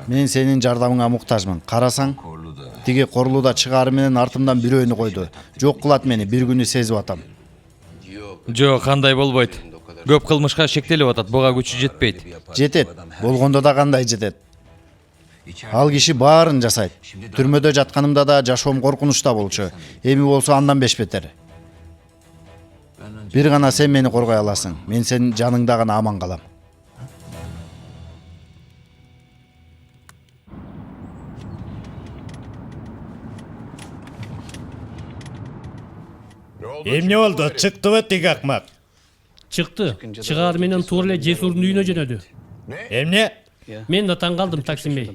Мен сенин жардамыңа муктажмын. Карасаң, тиги Корлуда чыгары менен артымдан бирөөнү койду. Жок кылат мени, бир күнү сезип атам. Жок, кандай болбойт. Көп кылмышка шектелип атат, буга күчү жетпейт. Жетет. Болгондо да кандай жетет. Ал киши баарын жасайт. Түрмөдө жатканымда да жашоом коркунучта болчу. Эми болсо андан бешбетер. Бир гана сен мени коргой аласың. Мен сенин жаныңда гана аман калам. Эмне болду? Чыктыбы тиги акмак? Чыкты. Чыгаар менен туура эле Жесурдун үйүнө жөнөдү. Эмне? Мен да таң калдым, Таксим бей.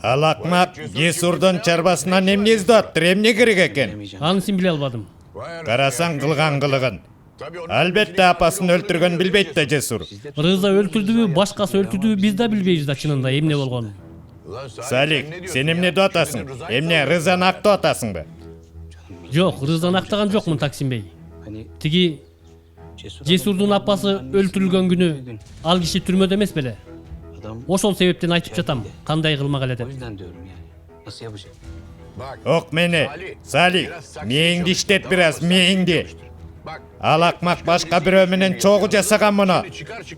Ал акмак Жесурдун чарбасынан эмне издеп аттыр? Эмне керек экен? Анысын биле албадым. Карасаң кылган кылыгын. Албетте апасын өлтүргөн билбейт да Жесур. Рыза өлтүрдүбү, башкасы өлтүрдүбү биз да билбейбиз да чынында эмне болгонун. Салик, сен эмне деп атасың? Эмне Рызаны актап атасыңбы? Жок, Рызаны актаган жокмун, Таксим бей. Тиги Жесурдун апасы өлтүрүлгөн күнү ал киши түрмөдө эмес беле? Ошол себептен айтып жатам, кандай кылмак эле деп. Ок мени, Салик, мээңди иштет бир аз, мээңди. Ал акмак башка бирөө менен чогуу жасаган муну.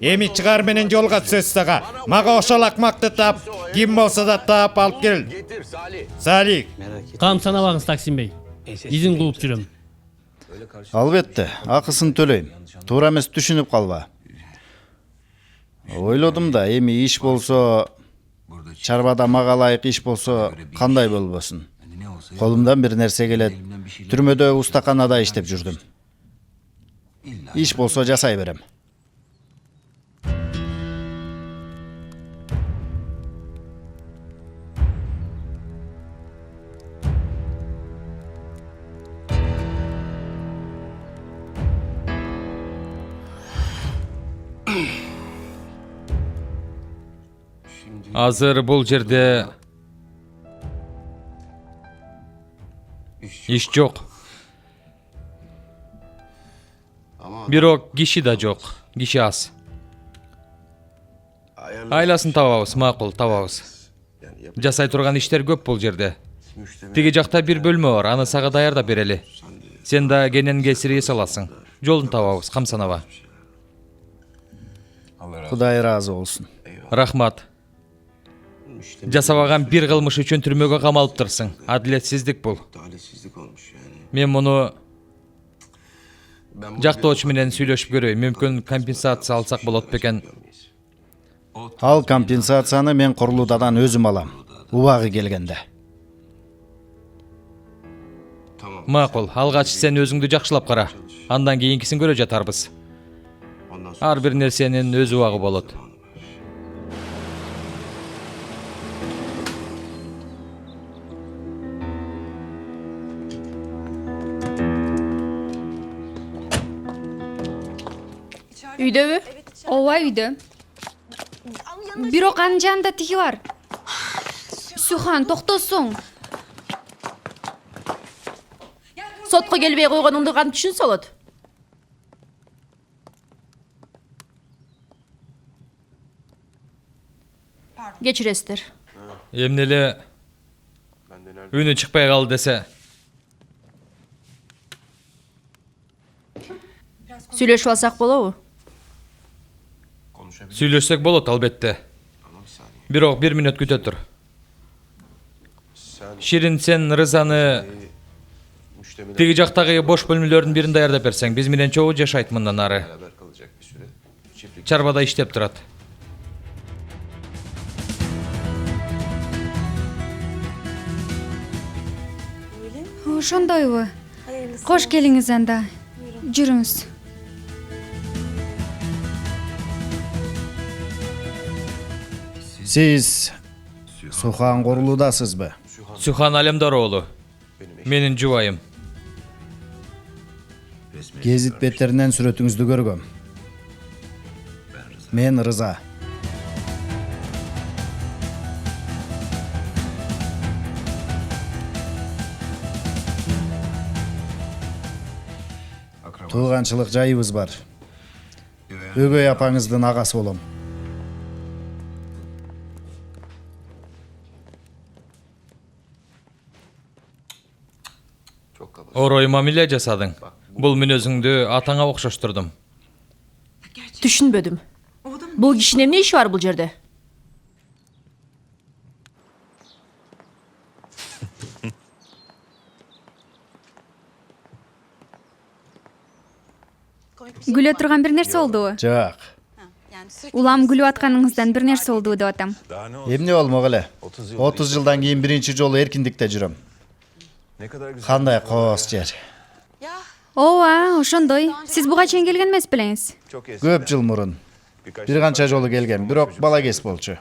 Эми чыгар менен жолго сөз сага. Мага ошол акмакты тап, ким болсо да таап алып кел. Салик. Кам санабагыз, Таксим бей. Изин кылып жүрөм. Албетте, акысын төлөйм. Туура эмес түшүнүп калба. Ойлодум да, эми иш болсо, чарбада мага ылайык иш болсо, кандай болбосун. Колумдан бир нерсе келет. Түрмөдө устаканада иштеп жүрдүм. Иш болсо жасай берем. Азыр бул жерде иш жок. Бирок киши да жок, киши аз. Айласын табабыз, макул, табабыз. Жасай турган иштер көп бул жерде. Тиги жакта бир бөлмө бар, аны сага даярдап берели. Сен да кенен кесир эс аласың. Жолун табабыз, камсанаба. Кудай ыраазы болсун. Рахмат. Жасабаган бир кылмыш үчүн түрмөгө камалыптырсың. Адилетсиздик бул. Мен муну жактоочу менен сүйлөшүп көрөйм. Мүмкүн компенсация алсак болот бекен. Ал компенсацияны мен Корлудадан өзүм алам. Убагы келгенде. Макул, алгач сен өзүңдү жакшылап кара. Андан кийинкисин көрө жатарбыз. Ар бир нерсенин өз убагы болот. Үйдөбү? Ооба, үйдө. Бирок анын жанында тиги бар. Сухан, токтосуң. Сотко келбей койгонуңду кантип түшүнсө болот? Кечиресиздер. Эмне эле үнү чыкпай калды десе. Сүйлөшүп алсак болобу? Сүйлөшсөк болот албетте. Бирок 1 мүнөт күтө тур. Ширин, сен Рызаны тиги жактагы бош бөлмөлөрдүн бирин даярдап берсең, биз менен чогуу жашайт мындан ары. Чарбада иштеп турат. Ошондойбу? Кош келиңиз анда. Жүрүңүз. Сиз Сухан Корулудасызбы? Сухан Алемдар оолу. Менин жубайым. Гезит беттеринен сүрөтүңүздү көргөм. Мен Рыза. Тууганчылык жайыбыз бар. Өгөй апаңыздын агасы болом. Орой мамиле жасадың. Бул мүнөзүңдү атаңа окшоштурдум. Түшүнбөдүм. Бул кишинин эмне иши бар бул жерде? Күлө турган бир нерсе болдубу? Жак. Улам күлүп атканыңыздан бир нерсе болдубу деп атам. Эмне болмок эле? 30 жылдан кийин биринчи жолу эркиндикте жүрөм. Кандай коос жер. Ооба, ошондой. Сиз буга чейин келген эмес белеңиз? Көп жыл мурун. Бир канча жолу келгем, бирок бала кез болчу.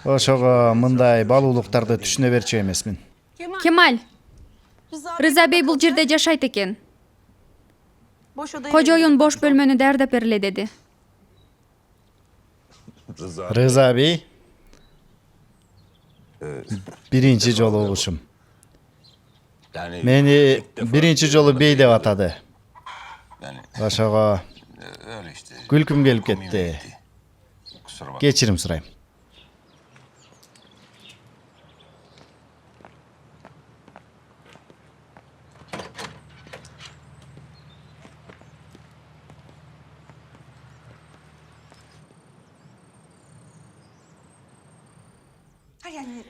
Ошого мындай балуулуктарды түшүнө берчү эмесмин. Кемаль. Рыза бей бул жерде жашайт экен. Кожоюн бош бөлмөнү даярдап бергиле деди. Рыза бей? Биринчи жолу угушум. Мени биринчи жолу бей деп атады. Ошого күлкүм келип кетти. Кечирим сурайм.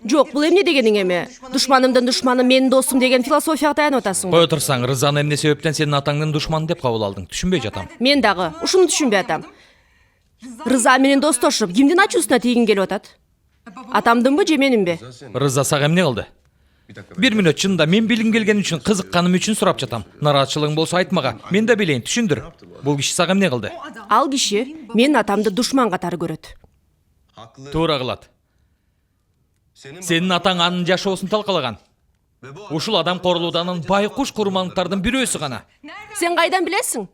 Жок, бул эмне дегениң эми? Душманымдын душманы менин досум деген философияга таянып атасың. Кое турсаң, Рызаны эмне себептен сенин атаңдын душманы деп кабыл алдың? Түшүнбөй жатам. Мен дагы ушуну түшүнбөй атам. Рыза менен достошуп, кимдин ачуусуна тийгин келип атат? Атамдынбы же менимби? Рыза сага эмне кылды? 1 мүнөт чынында мен билгим келген үчүн, кызыкканым үчүн сурап жатам. Нараатчылыгың болсо айт мага, мен да билейин, түшүндүр. Бул киши сага эмне кылды? Ал киши менин атамды душман катары көрөт. Туура кылат. Сенин атаң анын жашоосун талкалаган. Ушул адам Корулуданын байкуш курмандыктардын бирөөсү гана. Сен кайдан билесиң?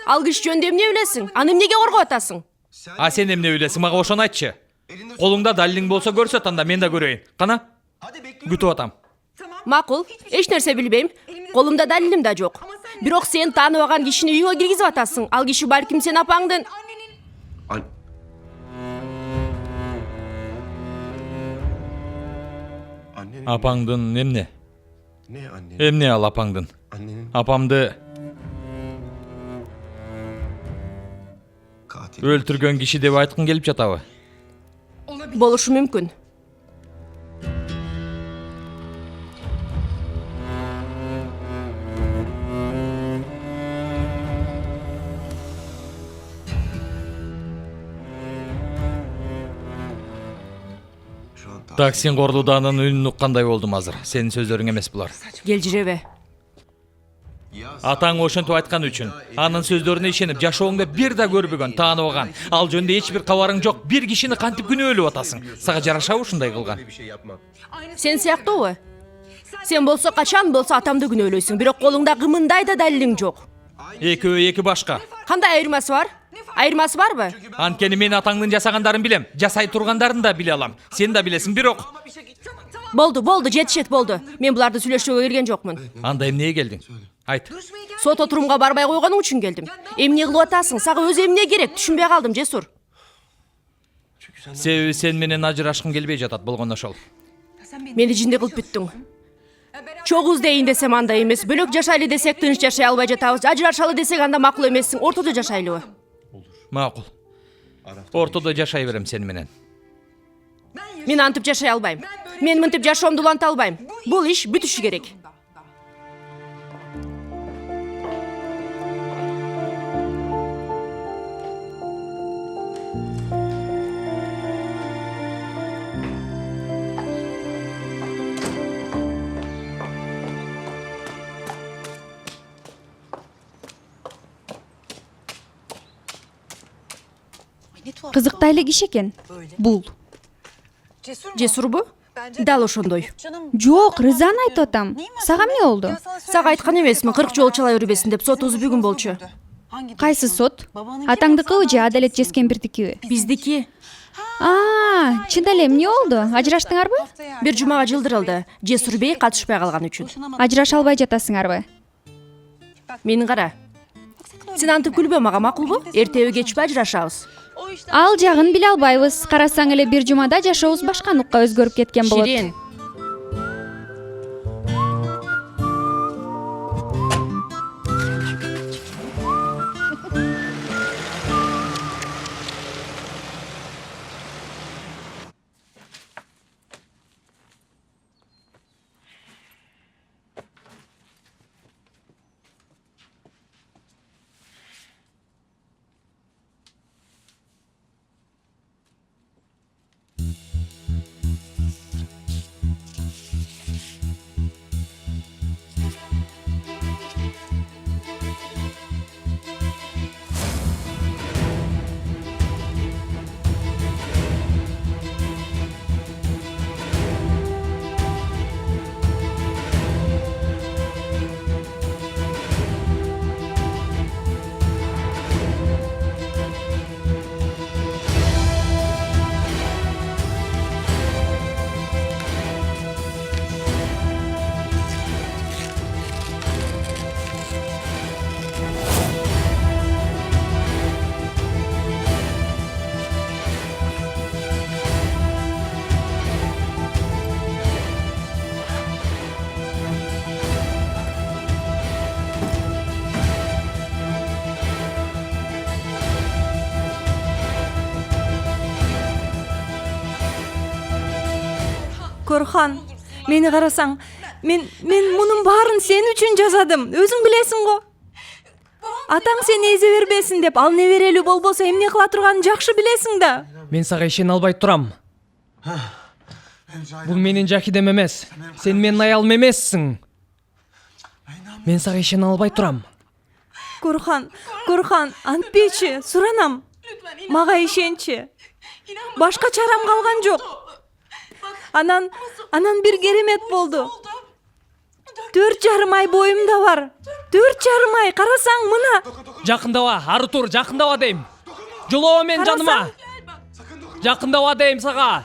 Ал киши жөнүндө эмне билесиң? Аны эмнеге коргоп атасың? А сен эмне билесиң? Мага ошону айтчы. Колуңда далилиң болсо көрсөт, анда мен да көрөйүн. Кана? Күтүп атам. Макул, эч нерсе билбейм. Колумда далилим да жок. Бирок сен тааныбаган кишини үйүңө киргизип атасың. Ал киши балким сен апаңдын. Апаңдын эмне? Эмне ал апаңдын? Апамды өлтүргөн киши деп айткың келип жатабы? Болушу мүмкүн. Таксин Корулуданын үнүн уккандай болдум азыр. Сенин сөздөрүң эмес булар. Келжиребе. Атаң ошентип айткан үчүн, анын сөздөрүнө ишенип, жашооңдо бир да көрбөгөн, тааныбаган, ал жөнүндө эч бир кабарың жок бир кишини кантип күнөөлөп атасың? Сага жарашабы ушундай кылган? Сен сыяктуубу? Сен болсо качан болсо атамды күнөөлөйсүң, бирок колуңда кымындай да далилиң жок. Экөө эки башка. Кандай айырмасы бар? Айырмасы барбы? Анткени мен атаңдын жасагандарын билем, жасай тургандарын да биле алам. Сен да билесиң, бирок Болду, жетишет болду. Мен буларды сүйлөшүүгө келген жокмун. анда эмнеге келдиң? Айт. Сот отурумга барбай койгонуң үчүн келдим. Эмне кылып атасың? Сага өзү эмне керек? Түшүнбөй калдым, Жесур. Себеби сен менен ажырашкым келбей жатат болгон ошол. Мени жинде кылып бүттүң. Чогуз дейин десем анда эмес, бөлөк жашайлы десек тыныч жашай албай жатабыз. Ажырашалы десек анда макул эмессиң. Ортодо жашайлыбы? Макул. Ортодо жашай берем сени менен. Мен антип жашай албайм. Мен мынтип жашоомду уланта албайм. Бул иш бүтүшү керек. Кызыктай эле киши экен бул. Жесурбу? Дал ошондой. Жок, Рызаны айтып атам. Сага эмне болду? Сага айткан эмесмин, 40 жол чала бербесин деп. Сотубуз бүгүн болчу. Кайсы сот? Атаңдыкыбы же Адалет Жескенбирдикиби? Биздики Чында эле эмне болду? Ажыраштыңарбы? бир жумага жылдырылды. Жесурбей катышпай калган үчүн. Ажыраша албай жатасыңарбы? Мени кара. Сен антип күлбө мага, макулбу? Эртеби кечпи ажырашабыз. Ал жагын биле албайбыз. Карасаң эле бир жумада жашообуз башка нукка өзгөрүп кеткен болот. Ширин. Корхан, мени карасаң, мен мунун баарын сен үчүн жазадым. Өзүң билесиң го. Атаң сени эзе бербесин деп, ал неберелүү болбосо эмне кыла турганын жакшы билесиң да. Мен сага ишене албай турам. Бул менин жакидем эмес. Сен менин аялым эмессиң. Мен сага ишене албай турам. Корхан, антпечи, суранам. Мага ишенчи. Башка чарам калган жок. Анан бир керемет болду. 4,5 ай боюмда бар. 4,5 ай, карасаң мына. Жакындаба, ары тур, жакындаба дейм. Жолоба мен жаныма. Жакындаба дейм сага.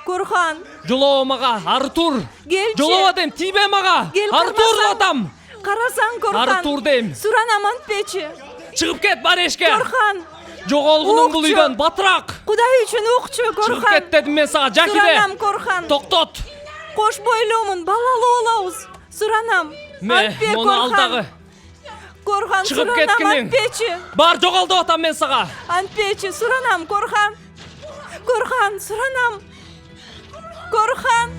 Корхан, Жолоба мага, ары тур. келчи. Жолоба дейм, тийбе мага. Кел, Ары тур карасаң. атам. Карасаң Корхан. Ары тур дейм. Суранам антпечи. Чыгып кет бар эшке. Корхан, Жоголгунуң бул Укчу. үйдөн батыраак. Кудай үчүн укчу Чыгып Корхан. кет дедим мен сага, Суранам жакиде. Корхан. Токтот. Кош бойлуумун, балалуу болобуз. Суранам. Антпе Мону алдагы. Корхан, Чыгып суранам кеткиниң. антпечи. Бар жоголду атам мен сага. Антпечи, суранам Корхан. Корхан, суранам. Корхан.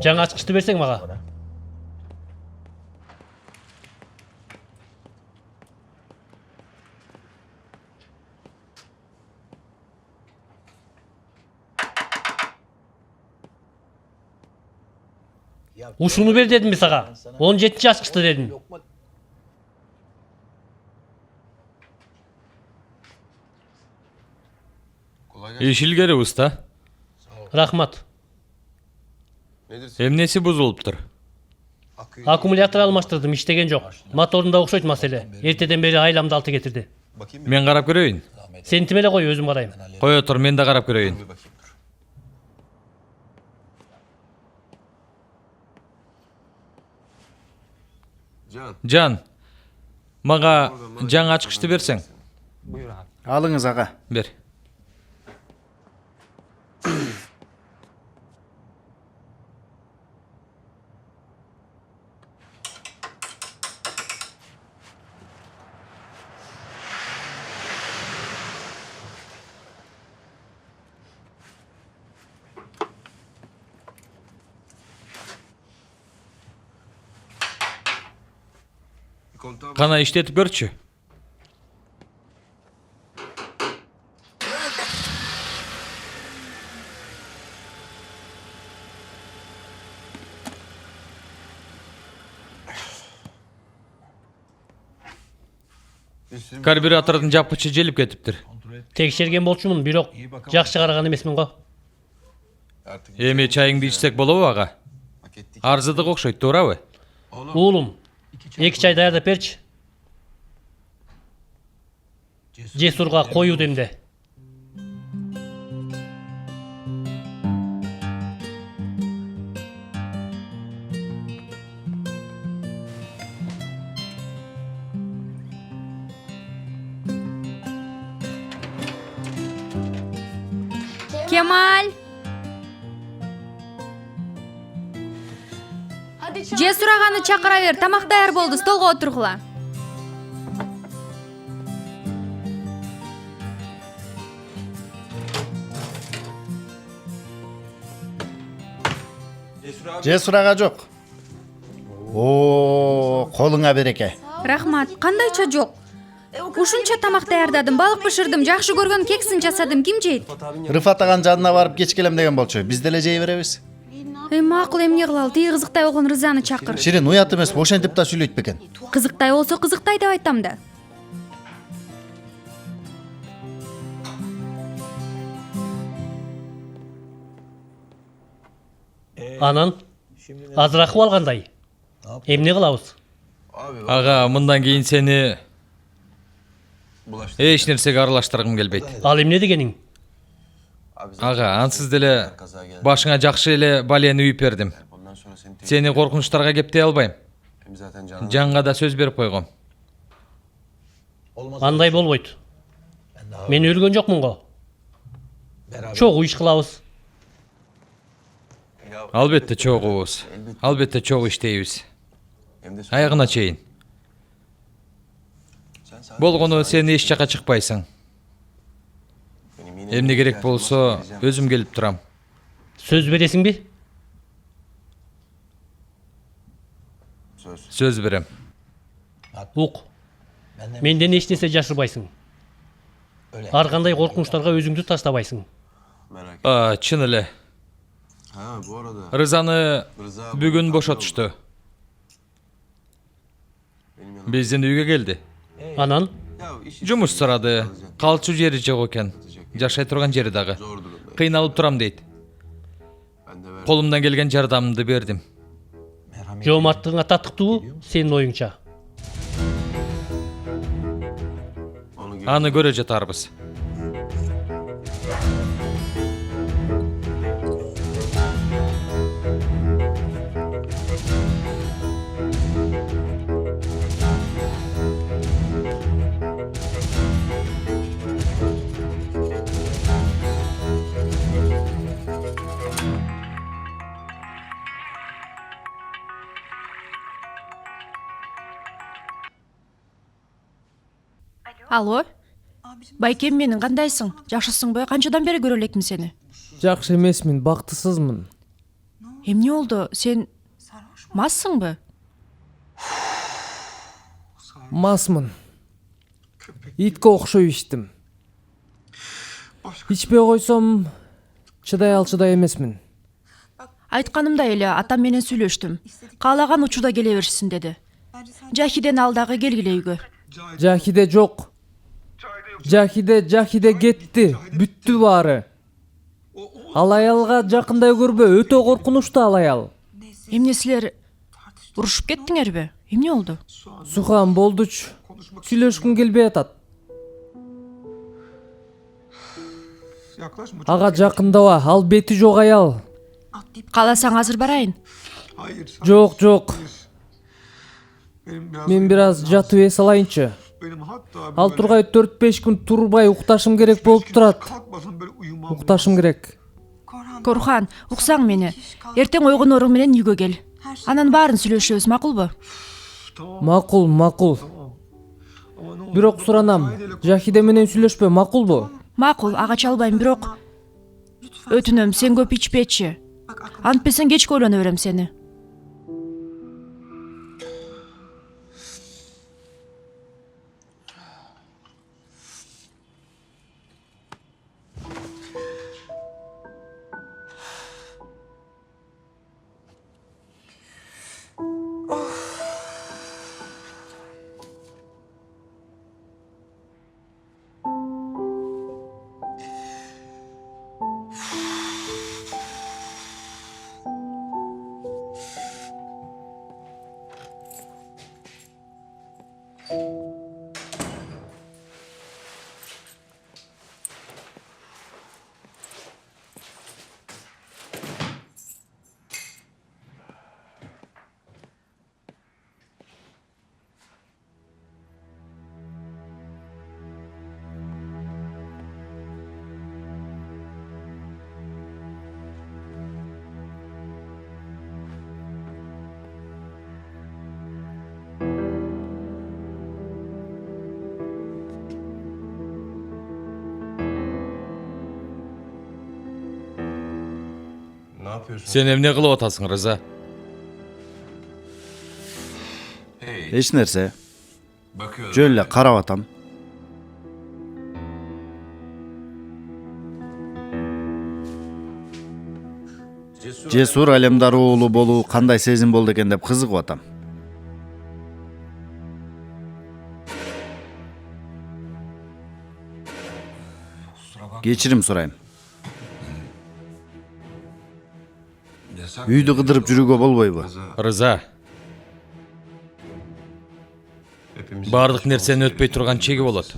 Жаңа ачкычты берсең мага. Ушуну бер дедимби сага? 17-чи ачкычты дедим. иш илгери уста. Рахмат. Эмнеси бузулуптур? Аккумулятор алмаштырдым, иштеген жок. Моторунда окшойт маселе. Эртеден бери айламды алты кетирди. Мен карап көрөйүн. Сен тим эле кой, өзүм карайм. Кое тур, мен да карап көрөйүн. Жан, мага жаңы ачкычты берсең. Алыңыз аға. Бер. Кана иштетип көрчү. Карбюратордун жапкычы желип кетиптир. Текшерген болчумун, бирок жакшы караган эмесмин го. Эми чайыңды ичсек болобу ага? Арзыдык окшойт, туурабы? Уулум, 2 чай даярдап берчи. Жесурга коюу демде. Кемаль. Жесур аганы чакыра бер, тамак даяр болду, столго отургула. Жесур ага жок. О, колуңа береке. Рахмат, кандайча жок? Ушунча тамак даярдадым, балык бышырдым, жакшы көргөн кексин жасадым, ким жейт? Рыфат аган жанына барып кеч келем деген болчу. Биз деле жей беребиз. Макул, эмне кылалы? Тиги кызыктай болгон Рызаны чакыр. Ширин уят эмес, ошентип да сүйлөйт бекен. Кызыктай болсо кызыктай деп айтам да. Анан азыраак абал кандай? Эмне кылабыз? Ага, мындан кийин сени эч нерсеге аралаштыргым келбейт. Ал эмне дегениң? Ага, ансыз деле башыңа жакшы эле балени үйүп бердим. Сени коркунучтарга кептей албайм. Жанга да сөз берип койгом. Андай болбойт. Мен өлгөн жокмун го. Чогуу иш кылабыз. Албетте чогуубуз. Албетте чогуу иштейбиз. Аягына чейин. Болгону сен эч жака чыкпайсың. Эмне керек болсо өзүм келип турам. Сөз бересиңби? Сөз берем. Ук. Менден эч нерсе жашырбайсың. Ар кандай коркунучтарга өзүңдү таштабайсың. Чын эле. Рызаны бүгүн бошотушту. Биздин үйгө келди. Анан Жумуш сурады. Калчу жери жок экен. Жашай турган жери дагы. Кыйналып турам дейт. Колумдан келген жардамымды бердим. жоомарттыгыңа татыктуу сенин оюңча. Аны көрө жатарбыз. Алло. Байкем, менин кандайсың? Жакшысыңбы? Канчадан бери көрө элекмин сени? Жакшы эмесмин, бактысызмын. Эмне болду? Сен массыңбы? Масмын. Итке окшой иштим. Ичпей койсом чыдай алчыдай эмесмин. Айтканымдай эле атам менен сүйлөштүм. Каалаган учурда келе беришсин деди. Жахиден алдагы келгиле үйгө. Жахиде жок. Жахиде кетти. Бүттү баары. Ал аялга жакындай көрбө. Өтө коркунучтуу ал аял. Эмне силер урушуп кеттиңерби? Эмне болду? Сухан болдуч. Сүйлөшкүм келбей атат. Ага жакындава. Ал бети жок аял. Кааласаң азыр барайын. Жок. Мен бир аз жатып эс алайынчы. Ал тургай 4-5 күн турбай укташым керек болуп турат. Укташым керек. Корхан, уксаң мени. Эртең ойгонору менен үйгө кел. Анан баарын сүйлөшөбүз, макулбу? Макул. Бирок суранам. Жахиде менен сүйлөшпө, макулбу? Макул, ага чалбайм, бирок өтүнөм, сен көп ичпечи. Антпесең кечке ойлоно берем сени. Сен эмне кылып атасың, Рыза? Эч нерсе. Жөн эле карап атам. Жесур Алемдар уулу болуу кандай сезим болду экен деп кызыгып атам. Кечирим сурайм. Үйдү кыдырып жүрүүгө болбойбу? Рыза. Бардык нерсенин өтпөй турган чеги болот.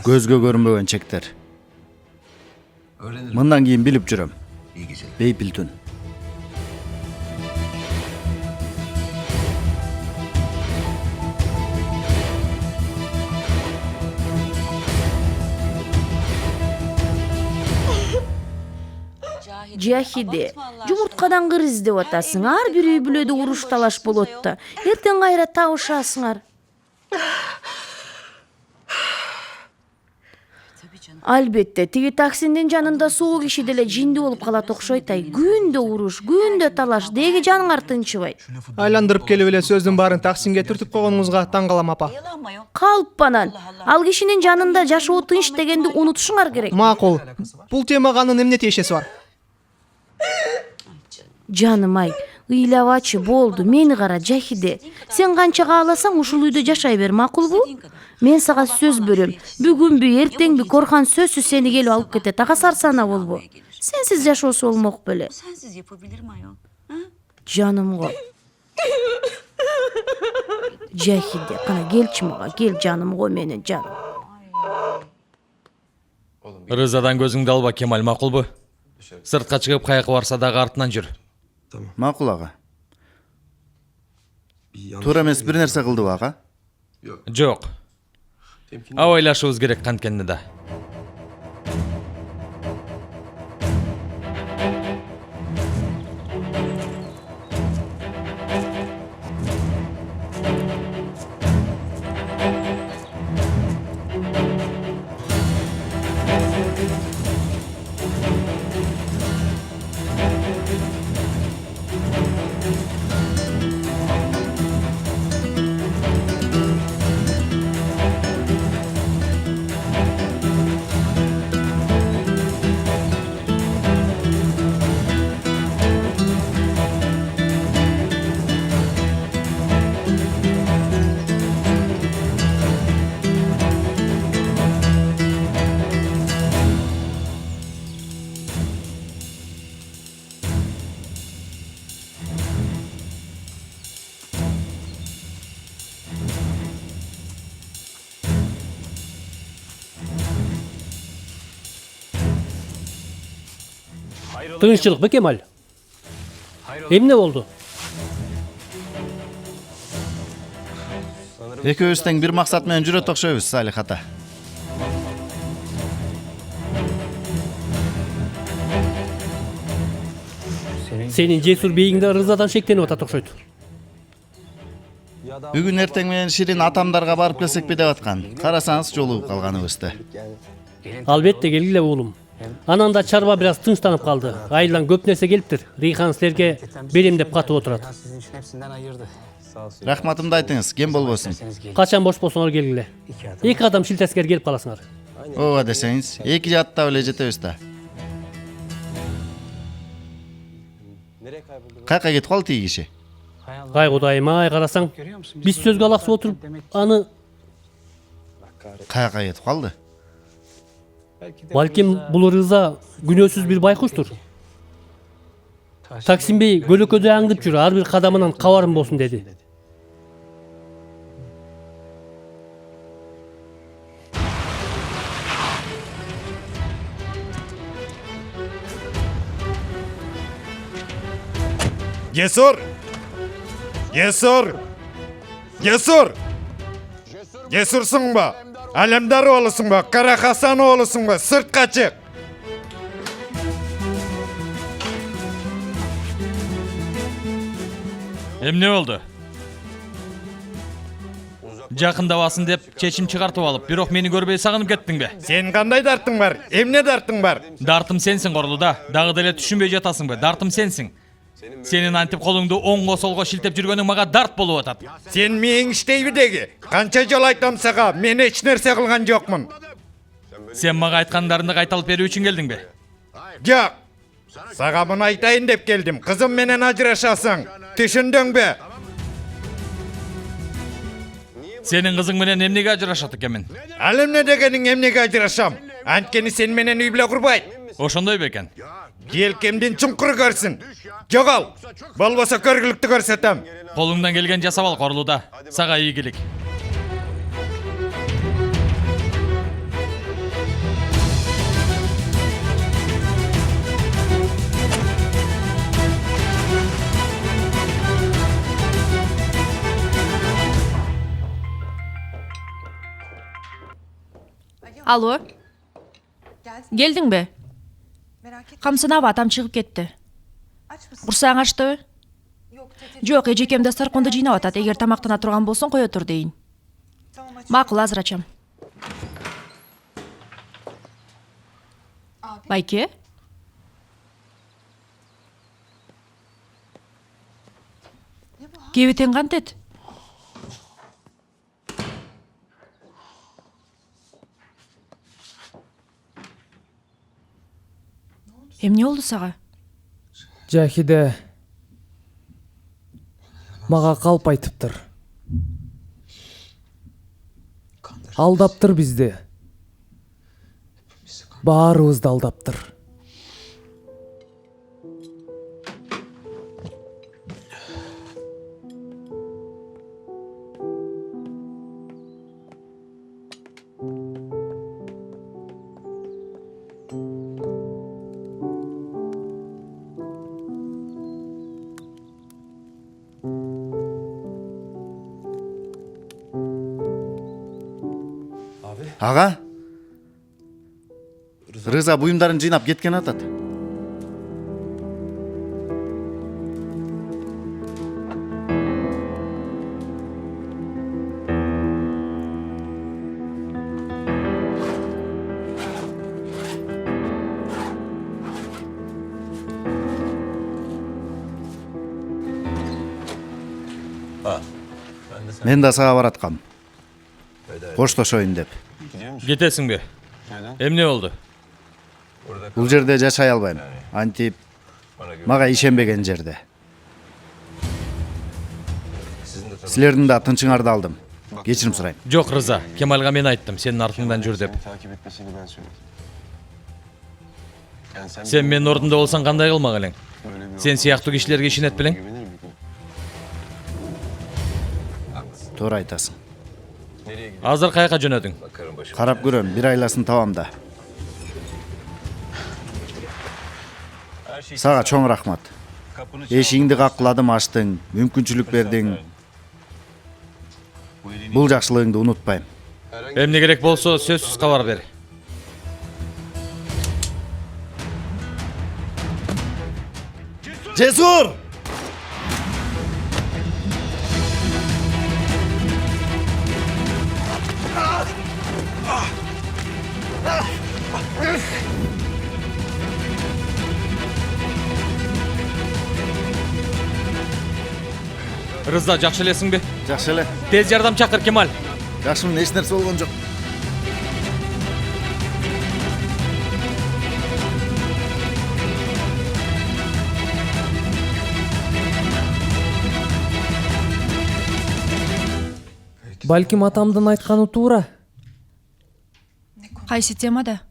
Көзгө көрүнбөгөн чектер. Мындан кийин билип жүрөм. Бейпил түн. Жахиде, жумурткадан кыр издеп атасың. Ар бир үй бүлөдө уруш талаш болот да. Эртең кайра табышасыңар. Албетте, тиги таксиндин жанында суу киши деле жинди болуп калат окшойт. Күндө уруш, күндө талаш, деги жаныңар тынчыбайт. Айландырып келип эле сөздүн баарын таксинге түртүп койгонуңузга таң калам, апа. Калппанан, ал кишинин жанында жашоо тынч дегенди унутушуңар керек. Макул. Бул темага анын эмне тиешеси бар? Жаным ай, ыйлабачы болду, мени кара Жахиде. Сен канча кааласаң ушул үйдө жашай бер, макулбу? Мен сага сөз берем. Бүгүнбү, эртеңби Корхан сөзсүз сени келип алып кетет. Ага сарсана болбу. Сенсиз жашоосу болмок беле. Жаным го. Жахиде, кана келчи мага, кел жаным го менин жаным. Рызадан көзүңдү алба, Кемаль, макулбу? Сыртка чыгып каяка барса дагы артынан жүр. Макул ага. Туура эмес бир нерсе кылдыбы ага? Жок. Абайлашыбыз керек канткенде да. Тынччылык Кемаль. Эмне болду? Экөөбүз тең бир максат менен жүрөт окшойбуз, Салих ата. Сенин жесур бейиңде Рызадан шектенип атат окшойт. Бүгүн эртең менен Ширин атамдарга барып келсекпи деп аткан. Карасаңыз жолугуп калганыбызды. Албетте келгиле уулум. Анан да чарба бир аз тынчтанып калды. Айылдан көп нерсе келиптир. Рейхан силерге берем деп катып отурат. Рахматымды айтыңыз, кем болбосун. Качан бош болсоңор келгиле. 2 адам шилтескер келип каласыңар. Ооба десеңиз, 2 жаатта эле жетебиз да. Кайка кетип калды тиги киши? Ай кудайым, ай карасаң. Биз сөзгө алаксып отуруп, аны Кайка кетип калды? балким бул Рыза күнөөсүз бир байкуштур. Таксимбей көлөкөдө аңдып жүр, ар бир кадамынан кабарым болсун деди. Cesur! Cesur! Cesur! Cesursun mu? Alemdar oğlusun mu? Kara Hasan oğlusun mu? Sırtqa çık! Эмне болду? Жакындабасын деп чечим чыгартып алып, бирок мени көрбөй сагынып кеттиңби? Sen qanday dartың бар? Emne dartың бар? Дартым сенсиң Корлуда. Дагы деле түшүнбөй жатасыңбы? Дартым сенсиң. Сенин антип колуңду оңго солго шилтеп жүргөнүң мага дарт болуп атат. Sen meň işteýbidegi. Kança jol aytam saga, men hiç nerse kılgan jokmun. Сен мага айткандарыңды кайталып берүү үчүн келдиңби? Jok. Saga bunu aytayın dep geldim. Kızım menen ajraşasың. Түшүндүңбү? Сенин кызың менен эмнеге ажырашат экенмин? Ал эмне дегениң эмнеге ажырашам? Анткени sen menen үй биле курбайт. Ошондой бекен. Желкемден чуңкур көрсүн. Жогал. Болбосо көргүлүктү көрсөтөм. Колуңдан келген жасап ал Корлуда. Сага ийгилик. Алло. Келдиңби? Камсынап атам чыгып кетти. Курсаң ачтыбы? Жок, эжекем дастарканды жыйнап атат. Эгер тамактана турган болсоң кое тур дейин. Макул, азыр ачам. Байке? Кебетең кантет? Эмне болду сага? Жахиде мага калп айтыптыр. Алдаптыр бизди. Баарыбызды алдаптыр. Ага? Рыза буюмдарын жыйнап кеткен атат. Мен да сага бараткам. Коштошоюн деп. Кетесиңби? Эмне болду? Бул жерде жашай албайм. Антип мага ишенбеген жерде. Силердин да тынчыңарды алдым. Кечирим сурайм. Жок, Рыза. Кемалга мен айттым, сенин артыңдан жүр деп. Сен менин ордумда болсоң кандай кылмак элең? Сен сыяктуу кишилерге ишенет белең? Туура айтасың. Азыр каяка жөнөдүң? Карап көрөм, бир айласын табам да. Сага чоң рахмат. Эшигиңди какыладым, ачтың, мүмкүнчүлүк бердиң. Бул жакшылыгыңды унутпайм. Эмне керек болсо сөзсүз кабар бер. Cesur! Рыза, жакшы элесиңби? Жакшы эле. Тез жардам чакыр, Кемаль. Жакшымын, эч нерсе болгон жок. Балким атамдын айтканы туура. Кайсы темада?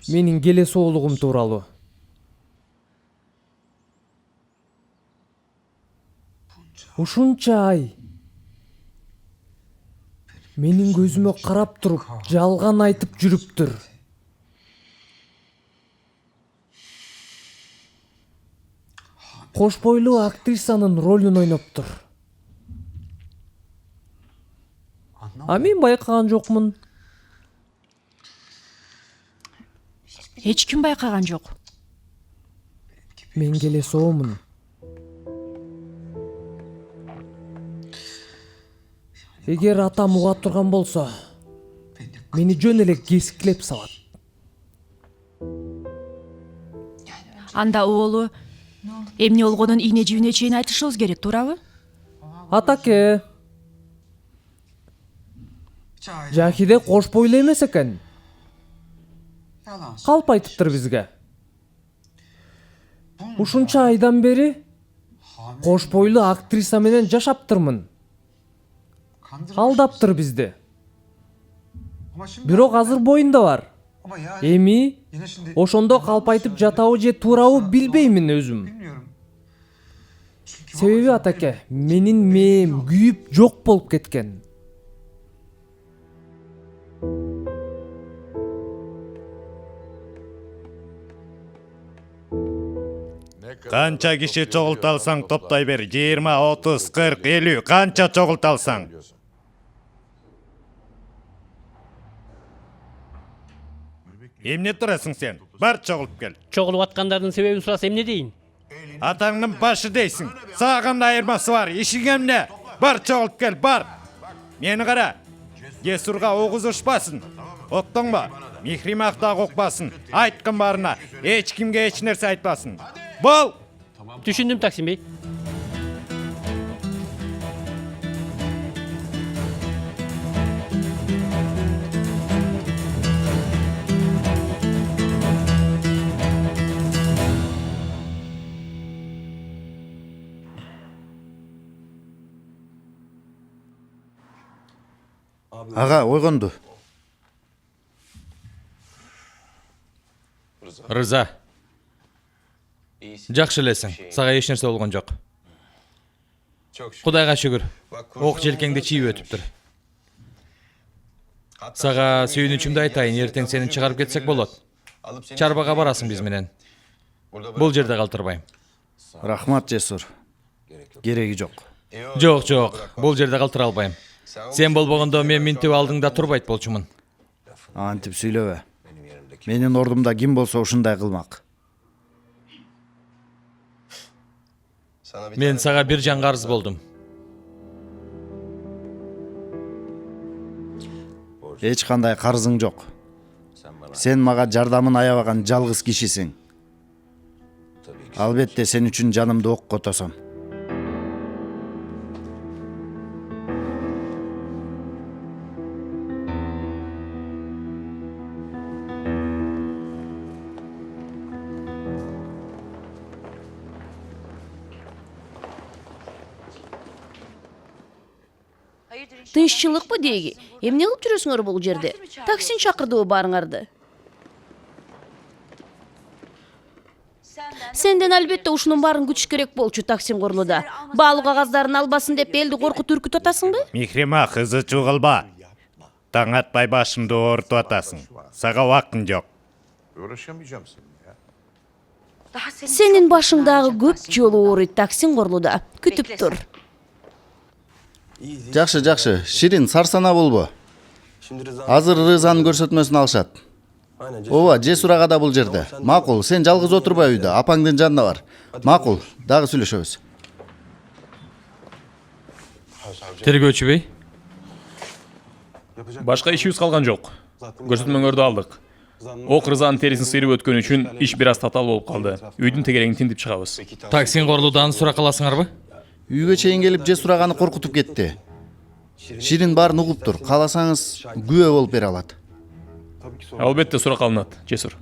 Менин келе соолугум тууралуу. Ушунча ай менин көзүмө карап туруп, жалган айтып жүрүптүр. Кош бойлуу актрисанын ролун ойноптур. А мен байкаган жокмун. Эч ким байкаган жок. Мен келе соомун. Эгер атам уга турган болсо, мени жөн эле кескилеп салат. Анда оолу эмне болгонун ийне жибине чейин айтышыбыз керек, туурабы? Атаке. Жахиде кош бойлуу эмес экен. Калп айтыптыр бизге. Ушунча айдан бери кош бойлуу актриса менен жашаптырмын. Алдаптыр бизди. Бирок азыр боюнда бар. Эми ошондо калп айтып жатабы же туурабы билбеймин өзүм. Себеби атаке, менин мээм күйүп жок болуп кеткен. Канча киши чогулта алсаң топтой бер. 20, 30, 40, 50. Канча чогулта алсаң. Эмне турасың сен? Бар чогулуп кел. Чогулуп аткандардын себебин сураса эмне дейин? Атаңдын башы дейсиң. Сага кандай айырмасы бар? Ишиң эмне? Бар чогулуп кел, бар. Мени кара. Жесурга огуз ушпасын. Октоңбу? Михримак да кокпасын. Айткан барына. Эч кимге эч нерсе айтпасын. Бол! Түшүндүм, Таксим бей. Ага, ойгонду. Рыза. Жакшы элесиң. Сага эч нерсе болгон жок. Кудайга шүгүр. Ок желкеңди чийип өтүптүр. Сага сүйүнүчүмдү айтайын, эртең сени чыгарып кетсек болот. Чарбага барасың биз менен. Бул жерде калтырбайм. Рахмат, Жесур. Кереги жок. Жок, бул жерде калтыра албайм. Сен болбогондо мен минтип алдыңда турбайт болчумун. Антип сүйлөбө. Менин ордумда ким болсо ушундай кылмак. Мен сага бир жан карыз болдум. Эч кандай карызың жок. Сен мага жардамын аябаган жалгыз кишисиң. Албетте сен үчүн жанымды окко тосом. Тынччылыкпы деги? Эмне кылып жүрөсүңөр бул жерде? Таксин чакырдыбы барыңарды? Сенден албетте ушунун баарын күтүш керек болчу, Таксим Корлуда. Баалуу кагаздарын албасын деп элди коркутуп үркүтүп атасыңбы? Михрима, кызы чугулба. Таң атпай башымды оорутуп атасың. Сага убактың жок. Сенин башыңдагы көп жолу ооруйт таксиң корлуда. Күтүп тур. Жакшы, Ширин сарсана болбо. Азыр Рызанын көрсөтмөсүн алышат. Ооба, Жесур ага да бул жерде. Макул, сен жалгыз отурбай үйдө, апаңдын жанына бар. Макул, дагы сүйлөшөбүз. Тергөөчү бей, Башка ишибиз калган жок. Көрсөтмөңөрдү алдык. Ок Рызанын терисин сыйрып өткөн үчүн иш бир аз татаал болуп калды. Үйдүн тегерегин тинтип чыгабыз. таксиң корулуудан сурак кыласыңарбы? Үйгө чейин келип Жесур аганы коркутуп кетти. Ширин баарын угуптур. Кааласаңыз күбө болуп бере алат. Албетте сурак алынат, Жесур.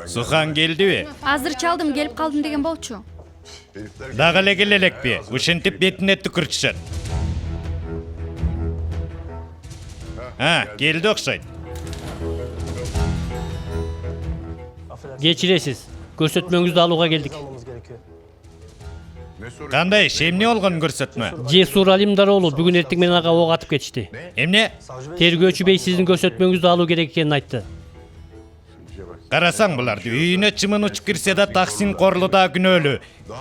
Сухан келдиби? Азыр чалдым, келип калдым деген болчу. Дагы эле келе элекпи? Ушинтип бетине түкүрчүшөт. Келди окшойт. Кечиресиз. Көрсөтмөңүздү алууга келдик. Кандай эмне болгон көрсөтмө? Жесур Алимдароğlu бүгүн эртең менен ага ок атып кетишти. Эмне? Тергөөчү бей сиздин көрсөтмөңүздү алуу керек экенин айтты. Карасаң буларды үйүнө чымын учуп кирсе да таксиң корлуда күнөөлүү.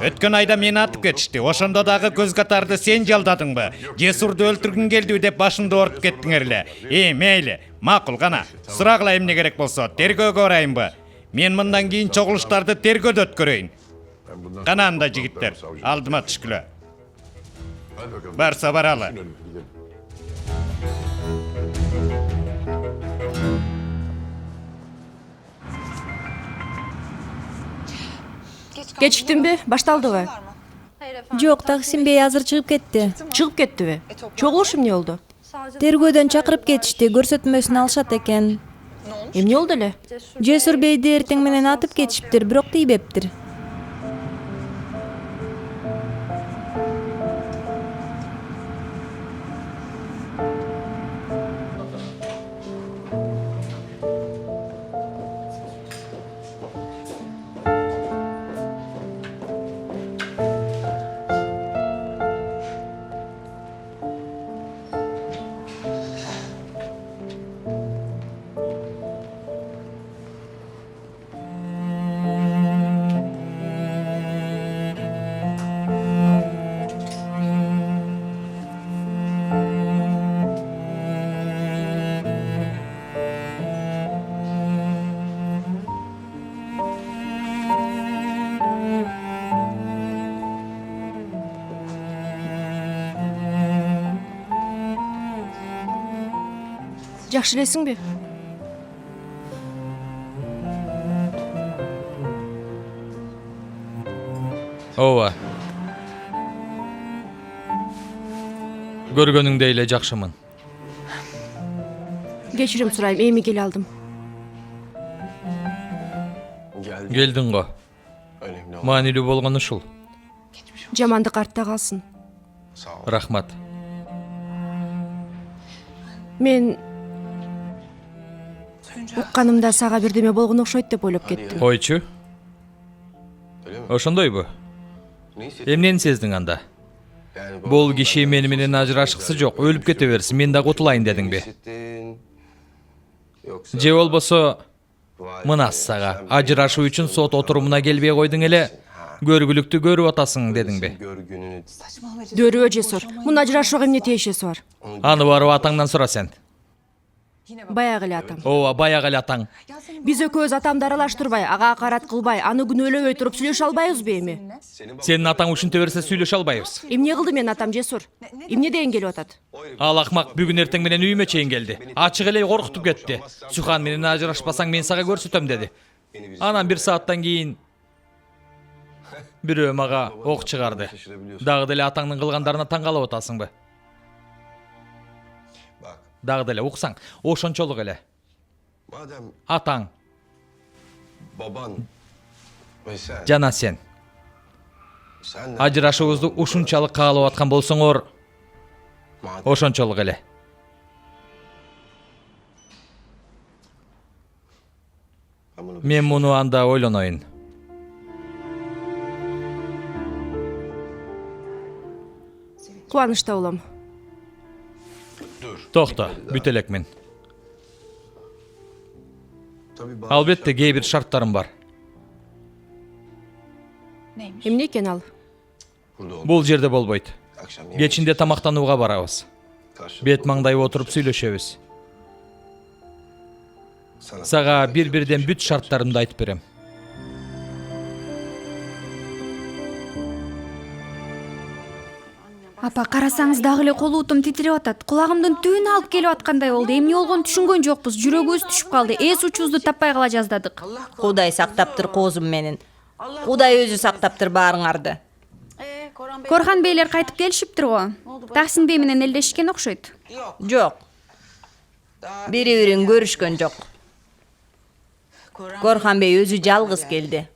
Өткөн айда мени атып кетишти. Ошондо дагы көз катарды сен жалдадыңбы? Жесурду өлтүргүң келди деп башымды ооруп кеттиңер эле. Мейли, макул гана. Сурагыла эмне керек болсо, тергөөгө барайынбы? Мен мындан кийин чогулуштарды тергөөдө өткөрөйүн. Кана анда жигиттер, алдыма түшкүлө. Барса баралы. Кечиктимби? Башталдыбы? Жок, Таксим бей азыр чыгып кетти. Чыгып кеттиби? Чогулуш эмне болду? Тергөөдөн чакырып кетишти, көрсөтмөсүн алышат экен. Эмне болду эле? Жесур бейди эртең менен атып кетишиптир, бирок тийбептир. Жакшы элесиңби? Ооба. Көргөнүңдөй эле жакшымын. Кечирим сурайм, эми келе алдым. Келдиң го. Маанилүү болгон ушул. Жамандык артта калсын. Рахмат. Мен укканымда сага бирдеме болгон окшойт деп ойлоп кеттим. Койчу. Ошондойбу? Эмнени сездиң анда? Бул киши мени менен ажырашкысы жок, өлүп кете берсин, мен да кутулайын дедиңби? Же болбосо мына сага ажырашуу үчүн сот отурумуна келбей койдуң эле, көргүлүктү көрүп атасың дедиңби? Дөрүбө Жесур, муну ажырашууга эмне тиешеси бар? Аны барып атаңдан сура сен. Баягы эле атам. Ооба, баягы эле атаң. Биз экөөбүз атамды аралаштырбай, ага акарат кылбай, аны күнөөлөбөй туруп сүйлөшө албайбызбы эми? Сенин атаң ушинте берсе сүйлөшө албайбыз. Эмне кылды менин атам Жесур? Эмне деген келип атат? Ал акмак бүгүн эртең менен үйүмө чейин келди. Ачык эле коркутуп кетти. Сухан менен ажырашпасаң мен сага көрсөтөм деди. Анан бир сааттан кийин бирөө мага ок чыгарды. Дагы деле атаңдын кылгандарына таң калып атасыңбы? Дагы деле уксаң, ошончолук эле. Атаң жана сен ажырашуубузду ушунчалык каалап аткан болсоңор, ошончолук эле. Мен муну анда ойлоноюн. Кубанычта болом. Токто, бүт элекмин. Албетте кээ бир шарттарым бар. Эмне экен ал? Бул жерде болбойт. Кечинде тамактанууга барабыз. Бет маңдайып отуруп сүйлөшөбүз. Сага бир-бирден бүт шарттарымды айтып берем. Апа, карасаңыз дагы эле колуутум титиреп атат. Кулагымдын түбүнө алып келип аткандай болду. Эмне болгонун түшүнгөн жокпуз. Жүрөгүбүз түшүп калды. Эс учубузду таппай кала жаздадык. Кудай сактаптыр коозум менен. Кудай өзү сактаптыр баарыңарды. Корхан бейлер кайтып келишиптир го. Тахсин бей менен элдешкен окшойт. Жок. Бири-бирин көрүшкөн жок. Корхан бей өзү жалгыз келди.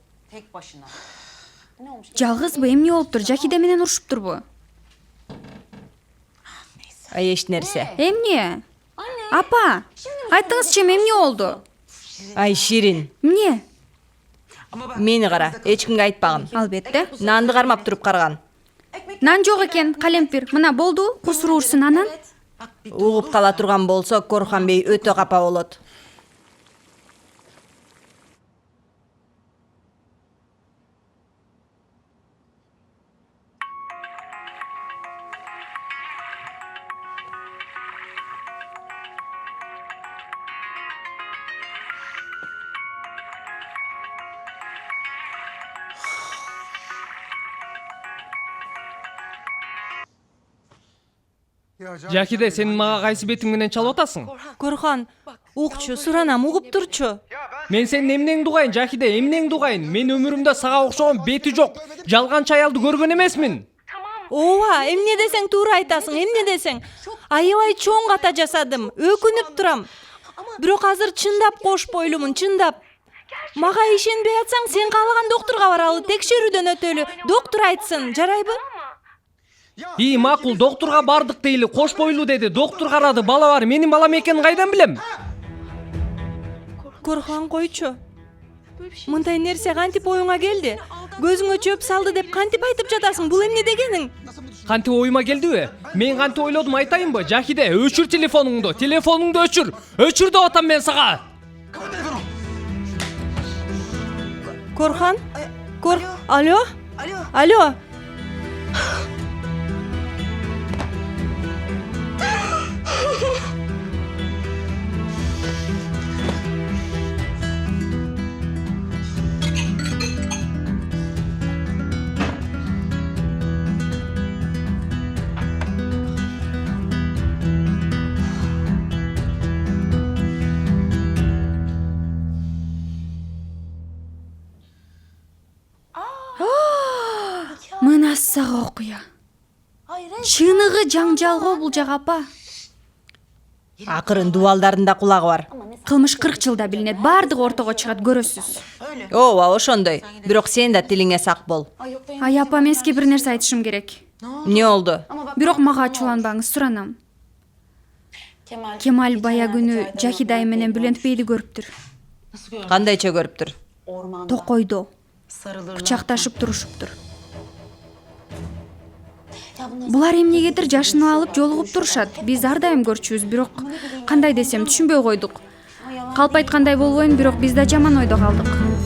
Жалгызбы, эмне болуптур? Жакиде менен урушуптурбу? Эч нерсе. Эмне? Апа, айтыңызчы, эмне болду? Ай Ширин, Эмне? мени кара, эч кимге айтпагын. Албетте. Нанды кармап туруп караган. Нан жок экен, калемпир. Мына болду, кусур урсун анан. Угуп кала турган болсо, Корхан бей өтө капа болот. Жакиде, сен мага кайсы бетиң менен чалып атасың? Корхан, укчу, суранам, угуп турчу. Мен сенин эмнеңди угайын, Жакиде, эмнеңди угайын? Мен өмүрүмдө сага окшогон бети жок, жалганчы аялды көргөн эмесмин. Ооба, эмне десең туура айтасың, эмне десең. Аябай чоң ката жасадым, өкүнүп турам. Бирок азыр чындап кош бойлумун, чындап. Мага ишенбей атсаң, сен каалаган доктурга баралы, текшерүүдөн өтөлү. Доктур айтсын, жарайбы? Макул, доктурга бардык дейли, кош бойлуу деди. Доктур карады, бала бар. Менин балам экенин кайдан билем? Корхан, койчу. Мындай нерсе кантип оюңа келди? Көзүңө чөп салды деп кантип айтып жатасың? Бул эмне дегениң? Кантип оюма келдиби? Мен кантип ойлодум айтайынбы? Жакиде, өчүр телефонуңду. Телефонуңду өчүр. Өчүр деп атам мен сага. Корхан? Алло? Алло? Мына сага окуя. Чыныгы жаңжалго бул жак, апа. Акырын дубалдарында кулагы бар. Кылмыш 40 жылда билинет, бардыгы ортого чыгат, көрөсүз. Ооба, ошондой. Бирок сен да тилиңе сак бол. Ай, апа, мен сизге бир нерсе айтышым керек. Эмне болду? Бирок мага ачууланбаңыз, суранам. Кемаль бая күнү Жакидай менен Бүлент бейди көрүптүр. Кандайча көрүптүр? Токойдо. Кучакташып турушуптур. Булар эмнегедир жашынып алып жолугуп турушат. Биз ар дайым көрчүбүз, бирок кандай десем түшүнбөй койдук. Калп айткандай болбойм, бирок биз да жаман ойдо калдык.